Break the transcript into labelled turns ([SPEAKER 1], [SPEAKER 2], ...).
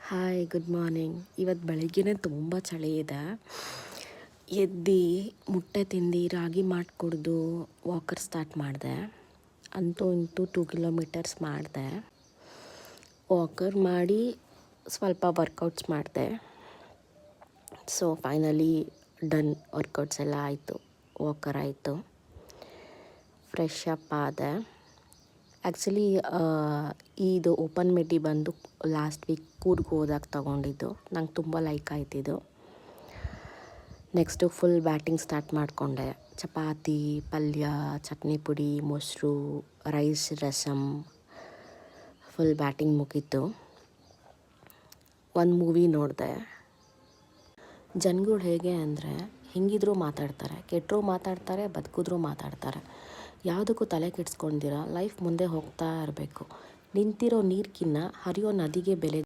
[SPEAKER 1] Hi good morning. ಇವತ್ತು ಬೆಳಗ್ಗೆನೇ ತುಂಬ ಚಳಿ ಇದೆ. ಎದ್ದು ಮುಟ್ಟೆ ತಿಂದು ರಾಗಿ ಮಾಡಿ ಕುಡಿದು ವಾಕರ್ ಸ್ಟಾರ್ಟ್ ಮಾಡಿದೆ. ಅಂತೂ ಇಂತೂ 2 ಕಿಲೋಮೀಟರ್ಸ್ ಮಾಡಿದೆ. ವಾಕರ್ ಮಾಡಿ ಸ್ವಲ್ಪ ವರ್ಕೌಟ್ಸ್ ಮಾಡಿದೆ. So finally done. ವರ್ಕೌಟ್ಸ್ ಎಲ್ಲ ಆಯಿತು, ವಾಕರ್ ಆಯಿತು, ಫ್ರೆಶ್ ಅಪ್ ಆದೆ. ಆ್ಯಕ್ಚುಲಿ ಇದು ಓಪನ್ ಮಿಡ್ಡಿ ಬಂದು ಲಾಸ್ಟ್ ವೀಕ್ ಕೂರ್ಗ್ ಹೋದಾಗ ತೊಗೊಂಡಿದ್ದು. ನಂಗೆ ತುಂಬ ಲೈಕ್ ಆಯ್ತಿದ್ದು. ನೆಕ್ಸ್ಟು ಫುಲ್ ಬ್ಯಾಟಿಂಗ್ ಸ್ಟಾರ್ಟ್ ಮಾಡಿಕೊಂಡೆ. ಚಪಾತಿ, ಪಲ್ಯ, ಚಟ್ನಿ ಪುಡಿ, ಮೊಸರು, ರೈಸ್, ರಸಮ್, ಫುಲ್ ಬ್ಯಾಟಿಂಗ್ ಮುಗೀತು. ಒಂದು ಮೂವಿ ನೋಡಿದೆ. ಜನಗಳು ಹೇಗೆ ಅಂದರೆ ಹೆಂಗಿದ್ರೂ ಮಾತಾಡ್ತಾರೆ, ಕೆಟ್ಟರೂ ಮಾತಾಡ್ತಾರೆ, ಬದುಕಿದ್ರೂ ಮಾತಾಡ್ತಾರೆ. ಯಾವುದಕ್ಕೂ ತಲೆ ಕೆಡಿಸ್ಕೊಂಡಿರ ಲೈಫ್ ಮುಂದೆ ಹೋಗ್ತಾ ಇರಬೇಕು. ನಿಂತಿರೋ ನೀರ್ಗಿನ್ನ ಹರಿಯೋ ನದಿಗೆ ಬೆಲೆ